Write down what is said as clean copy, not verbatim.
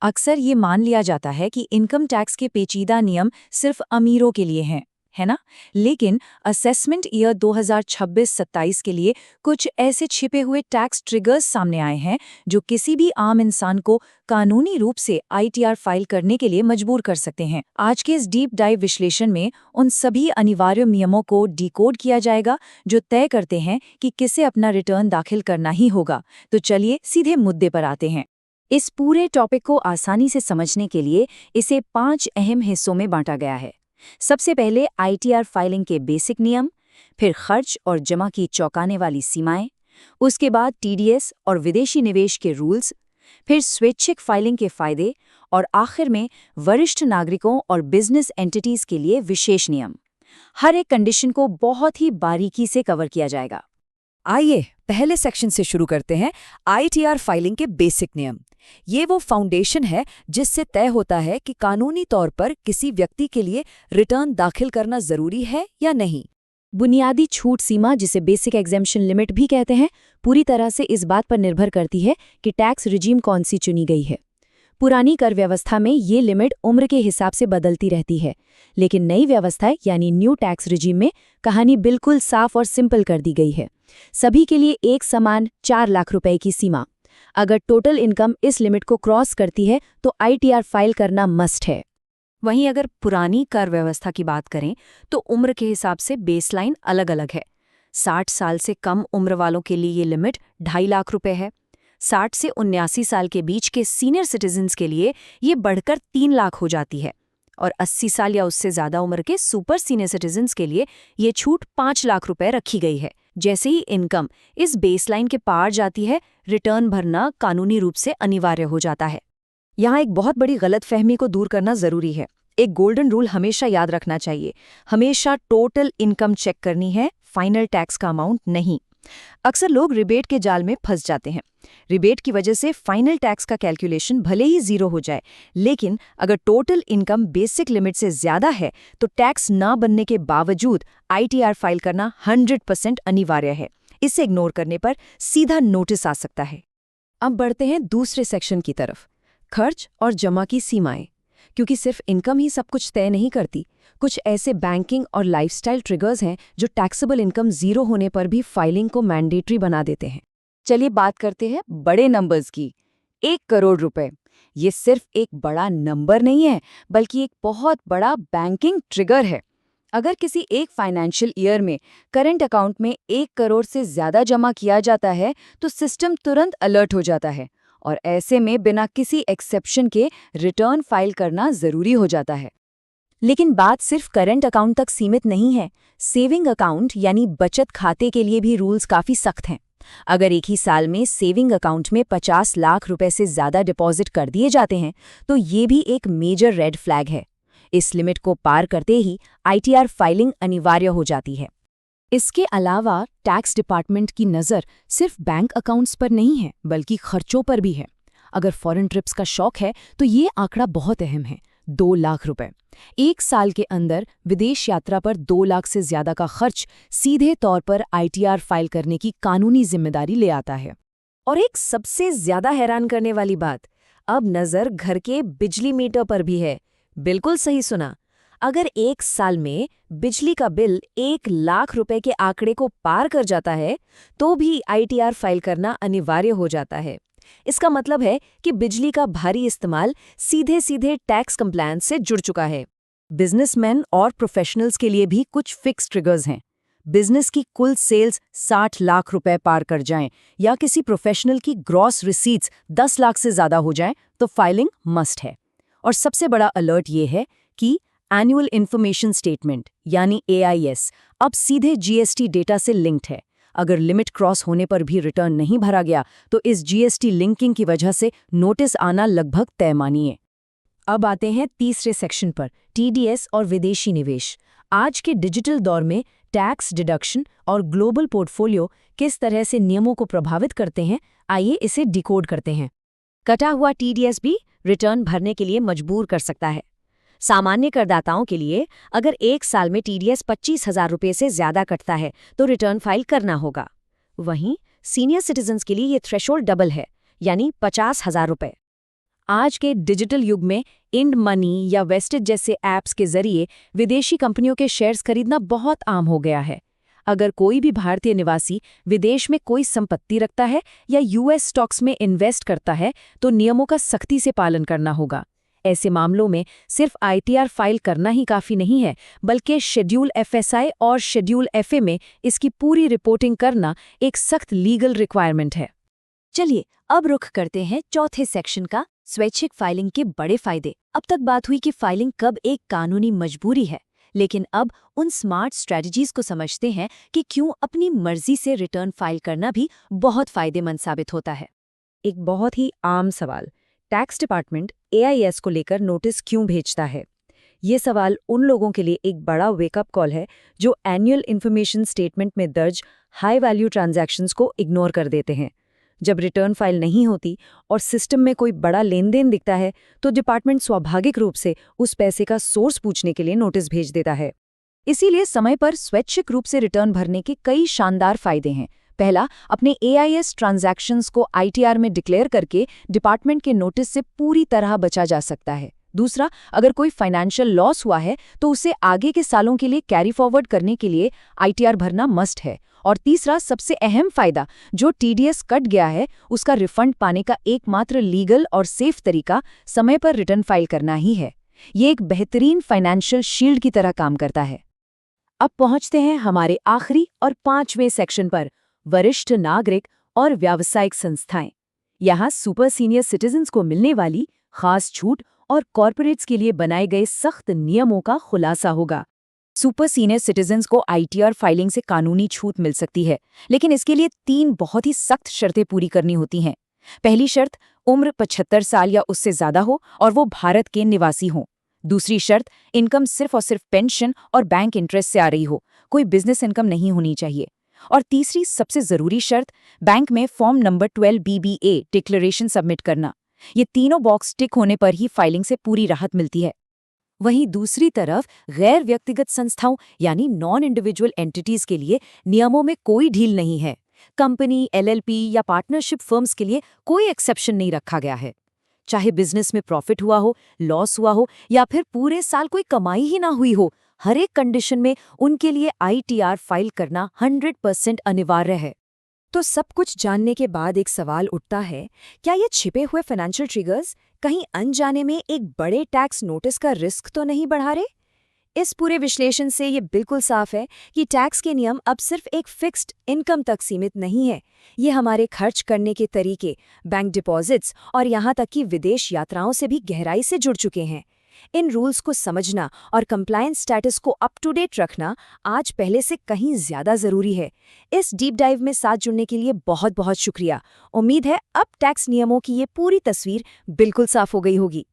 अक्सर ये मान लिया जाता है कि इनकम टैक्स के पेचीदा नियम सिर्फ अमीरों के लिए हैं, है ना? लेकिन असेसमेंट ईयर 2026-27 के लिए कुछ ऐसे छिपे हुए टैक्स ट्रिगर्स सामने आए हैं जो किसी भी आम इंसान को कानूनी रूप से आईटीआर फाइल करने के लिए मजबूर कर सकते हैं। आज के इस डीप डाइव विश्लेषण में उन सभी अनिवार्य नियमों को डिकोड किया जाएगा जो तय करते हैं कि किसे अपना रिटर्न दाखिल करना ही होगा। तो चलिए सीधे मुद्दे पर आते हैं। इस पूरे टॉपिक को आसानी से समझने के लिए इसे 5 अहम हिस्सों में बांटा गया है। सबसे पहले आईटीआर फाइलिंग के बेसिक नियम, फिर खर्च और जमा की चौंकाने वाली सीमाएं, उसके बाद टीडीएस और विदेशी निवेश के रूल्स, फिर स्वैच्छिक फाइलिंग के फायदे और आखिर में वरिष्ठ नागरिकों और बिजनेस एंटिटीज के लिए विशेष नियम। हर एक कंडीशन को बहुत ही बारीकी से कवर किया जाएगा। आइए पहले सेक्शन से शुरू करते हैं, आईटीआर फाइलिंग के बेसिक नियम। ये वो फाउंडेशन है जिससे तय होता है कि कानूनी तौर पर किसी व्यक्ति के लिए रिटर्न दाखिल करना जरूरी है या नहीं। बुनियादी छूट सीमा, जिसे बेसिक एग्जेम्पशन लिमिट भी कहते हैं, पूरी तरह से इस बात पर निर्भर करती है कि टैक्स रिजीम कौन सी चुनी गई है। पुरानी कर व्यवस्था में ये लिमिट उम्र के हिसाब से बदलती रहती है, लेकिन नई व्यवस्था यानी न्यू टैक्स रिजीम में कहानी बिल्कुल साफ और सिंपल कर दी गई है। सभी के लिए एक समान 4 लाख रुपए की सीमा। अगर टोटल इनकम इस लिमिट को क्रॉस करती है तो आईटीआर फाइल करना मस्ट है। वहीं अगर पुरानी कर व्यवस्था की बात करें तो उम्र के हिसाब से बेसलाइन अलग अलग है। 60 साल से कम उम्र वालों के लिए ये लिमिट 2.5 लाख रुपए है। 60 से 79 साल के बीच के सीनियर सिटीजन्स के लिए ये बढ़कर 3 लाख हो जाती है और 80 साल या उससे ज़्यादा उम्र के सुपर सीनियर सिटीजन्स के लिए ये छूट 5 लाख रुपए रखी गई है। जैसे ही इनकम इस बेसलाइन के पार जाती है, रिटर्न भरना कानूनी रूप से अनिवार्य हो जाता है। यहाँ एक बहुत बड़ी गलतफहमी को दूर करना जरूरी है। एक गोल्डन रूल हमेशा याद रखना चाहिए, हमेशा टोटल इनकम चेक करनी है, फाइनल टैक्स का अमाउंट नहीं। अक्सर लोग रिबेट के जाल में फंस जाते हैं। रिबेट की वजह से फाइनल टैक्स का कैलकुलेशन भले ही 0 हो जाए, लेकिन अगर टोटल इनकम बेसिक लिमिट से ज्यादा है तो टैक्स ना बनने के बावजूद आईटीआर फाइल करना 100% अनिवार्य है। इसे इग्नोर करने पर सीधा नोटिस आ सकता है। अब बढ़ते हैं दूसरे सेक्शन की तरफ, खर्च और जमा की सीमाएं। क्योंकि सिर्फ इनकम ही सब कुछ तय नहीं करती, कुछ ऐसे बैंकिंग और लाइफस्टाइल ट्रिगर्स हैं जो टैक्सेबल इनकम 0 होने पर भी फाइलिंग को मैंडेटरी बना देते हैं। चलिए बात करते हैं बड़े नंबर्स की। 1 करोड़ रुपए, ये सिर्फ एक बड़ा नंबर नहीं है, बल्कि एक बहुत बड़ा बैंकिंग ट्रिगर है। अगर किसी एक फाइनेंशियल ईयर में करंट अकाउंट में 1 करोड़ से ज्यादा जमा किया जाता है तो सिस्टम तुरंत अलर्ट हो जाता है और ऐसे में बिना किसी एक्सेप्शन के रिटर्न फाइल करना जरूरी हो जाता है। लेकिन बात सिर्फ करंट अकाउंट तक सीमित नहीं है। सेविंग अकाउंट यानी बचत खाते के लिए भी रूल्स काफी सख्त हैं। अगर एक ही साल में सेविंग अकाउंट में 50 लाख रुपए से ज्यादा डिपॉजिट कर दिए जाते हैं तो ये भी एक मेजर रेड फ्लैग है। इस लिमिट को पार करते ही आईटीआर फाइलिंग अनिवार्य हो जाती है। इसके अलावा टैक्स डिपार्टमेंट की नज़र सिर्फ बैंक अकाउंट्स पर नहीं है, बल्कि खर्चों पर भी है। अगर फॉरेन ट्रिप्स का शौक है तो ये आंकड़ा बहुत अहम है, 2 लाख रुपए। एक साल के अंदर विदेश यात्रा पर 2 लाख से ज्यादा का खर्च सीधे तौर पर आईटीआर फाइल करने की कानूनी जिम्मेदारी ले आता है। और एक सबसे ज्यादा हैरान करने वाली बात, अब नजर घर के बिजली मीटर पर भी है। बिल्कुल सही सुना, अगर एक साल में बिजली का बिल 1 लाख रुपए के आंकड़े को पार कर जाता है तो भी आईटीआर फाइल करना अनिवार्य हो जाता है। इसका मतलब है कि बिजली का भारी इस्तेमाल सीधे सीधे टैक्स कंप्लायंस से जुड़ चुका है। बिजनेसमैन और प्रोफेशनल्स के लिए भी कुछ फिक्स ट्रिगर्स हैं। बिजनेस की कुल सेल्स 60 लाख रुपए पार कर जाएं या किसी प्रोफेशनल की ग्रॉस रिसीट्स 10 लाख से ज्यादा हो जाएं तो फाइलिंग मस्ट है। और सबसे बड़ा अलर्ट ये है कि एनुअल इन्फॉर्मेशन स्टेटमेंट यानी एआईएस अब सीधे जीएसटी डेटा से लिंक्ड है। अगर लिमिट क्रॉस होने पर भी रिटर्न नहीं भरा गया तो इस जीएसटी लिंकिंग की वजह से नोटिस आना लगभग तय मानिए। अब आते हैं तीसरे सेक्शन पर, टीडीएस और विदेशी निवेश। आज के डिजिटल दौर में टैक्स डिडक्शन और ग्लोबल पोर्टफोलियो किस तरह से नियमों को प्रभावित करते हैं, आइए इसे डिकोड करते हैं। कटा हुआ टीडीएस भी रिटर्न भरने के लिए मजबूर कर सकता है। सामान्य करदाताओं के लिए अगर एक साल में टीडीएस 25,000 रुपये से ज्यादा कटता है तो रिटर्न फाइल करना होगा। वहीं सीनियर सिटीजन्स के लिए ये थ्रेशोल्ड डबल है, यानी 50,000 रुपये। आज के डिजिटल युग में इंड मनी या वेस्टेज जैसे ऐप्स के जरिए विदेशी कंपनियों के शेयर्स खरीदना बहुत आम हो गया है। अगर कोई भी भारतीय निवासी विदेश में कोई संपत्ति रखता है या यूएस स्टॉक्स में इन्वेस्ट करता है तो नियमों का सख्ती से पालन करना होगा। ऐसे मामलों में सिर्फ आईटीआर फाइल करना ही काफ़ी नहीं है, बल्कि शेड्यूल एफएसआई और शेड्यूल एफए में इसकी पूरी रिपोर्टिंग करना एक सख्त लीगल रिक्वायरमेंट है। चलिए अब रुख करते हैं चौथे सेक्शन का, स्वैच्छिक फाइलिंग के बड़े फायदे। अब तक बात हुई कि फाइलिंग कब एक कानूनी मजबूरी है, लेकिन अब उन स्मार्ट स्ट्रेटजीज को समझते हैं कि क्यों अपनी मर्जी से रिटर्न फाइल करना भी बहुत फायदेमंद साबित होता है। एक बहुत ही आम सवाल, टैक्स डिपार्टमेंट एआईएस को लेकर नोटिस क्यों भेजता है? ये सवाल उन लोगों के लिए एक बड़ा वेकअप कॉल है जो एनुअल इन्फॉर्मेशन स्टेटमेंट में दर्ज हाई वैल्यू ट्रांजैक्शंस को इग्नोर कर देते हैं। जब रिटर्न फाइल नहीं होती और सिस्टम में कोई बड़ा लेन देन दिखता है तो डिपार्टमेंट स्वाभाविक रूप से उस पैसे का सोर्स पूछने के लिए नोटिस भेज देता है। इसीलिए समय पर स्वैच्छिक रूप से रिटर्न भरने के कई शानदार फायदे हैं। पहला, अपने एआईएस ट्रांजैक्शंस को आईटीआर में डिक्लेयर करके डिपार्टमेंट के नोटिस से पूरी तरह बचा जा सकता है। दूसरा, अगर कोई फाइनेंशियल लॉस हुआ है तो उसे आगे के सालों के लिए कैरी फॉरवर्ड करने के लिए आईटीआर भरना मस्ट है। और तीसरा, सबसे अहम फायदा, जो टीडीएस कट गया है उसका रिफंड पाने का एकमात्र लीगल और सेफ तरीका समय पर रिटर्न फाइल करना ही है। ये एक बेहतरीन फाइनेंशियल शील्ड की तरह काम करता है। अब पहुंचते हैं हमारे आखिरी और 5वें सेक्शन पर, वरिष्ठ नागरिक और व्यावसायिक संस्थाएं। यहाँ सुपर सीनियर सिटीजन्स को मिलने वाली खास छूट और कॉर्पोरेट्स के लिए बनाए गए सख्त नियमों का खुलासा होगा। सुपर सीनियर सिटीजन्स को आईटीआर फाइलिंग से कानूनी छूट मिल सकती है, लेकिन इसके लिए 3 बहुत ही सख्त शर्तें पूरी करनी होती हैं। पहली शर्त, उम्र 75 साल या उससे ज्यादा हो और वो भारत के निवासी हों। दूसरी शर्त, इनकम सिर्फ और सिर्फ पेंशन और बैंक इंटरेस्ट से आ रही हो, कोई बिजनेस इनकम नहीं होनी चाहिए। और तीसरी सबसे जरूरी शर्त, बैंक में form number 12 BBA declaration submit करना। ये तीनों बॉक्स टिक होने पर ही फाइलिंग से पूरी राहत मिलती है। वहीं दूसरी तरफ गैर व्यक्तिगत संस्थाओं यानी नॉन इंडिविजुअल एंटिटीज के लिए नियमों में कोई ढील नहीं है। कंपनी, एलएलपी या पार्टनरशिप फर्म्स के लिए कोई एक्सेप्शन नहीं रखा गया है। चाहे बिजनेस में प्रॉफिट हुआ हो, लॉस हुआ हो या फिर पूरे साल कोई कमाई ही ना हुई हो, हर एक कंडीशन में उनके लिए आईटीआर फाइल करना 100% अनिवार्य है। तो सब कुछ जानने के बाद एक सवाल उठता है, क्या ये छिपे हुए फाइनेंशियल ट्रिगर्स कहीं अनजाने में एक बड़े टैक्स नोटिस का रिस्क तो नहीं बढ़ा रहे? इस पूरे विश्लेषण से ये बिल्कुल साफ है कि टैक्स के नियम अब सिर्फ एक फिक्स्ड इनकम तक सीमित नहीं है। ये हमारे खर्च करने के तरीके, बैंक डिपॉजिट्स और यहाँ तक कि विदेश यात्राओं से भी गहराई से जुड़ चुके हैं। इन रूल्स को समझना और कंप्लायंस स्टेटस को अप टू डेट रखना आज पहले से कहीं ज्यादा जरूरी है। इस डीप डाइव में साथ जुड़ने के लिए बहुत बहुत शुक्रिया। उम्मीद है अब टैक्स नियमों की ये पूरी तस्वीर बिल्कुल साफ हो गई होगी।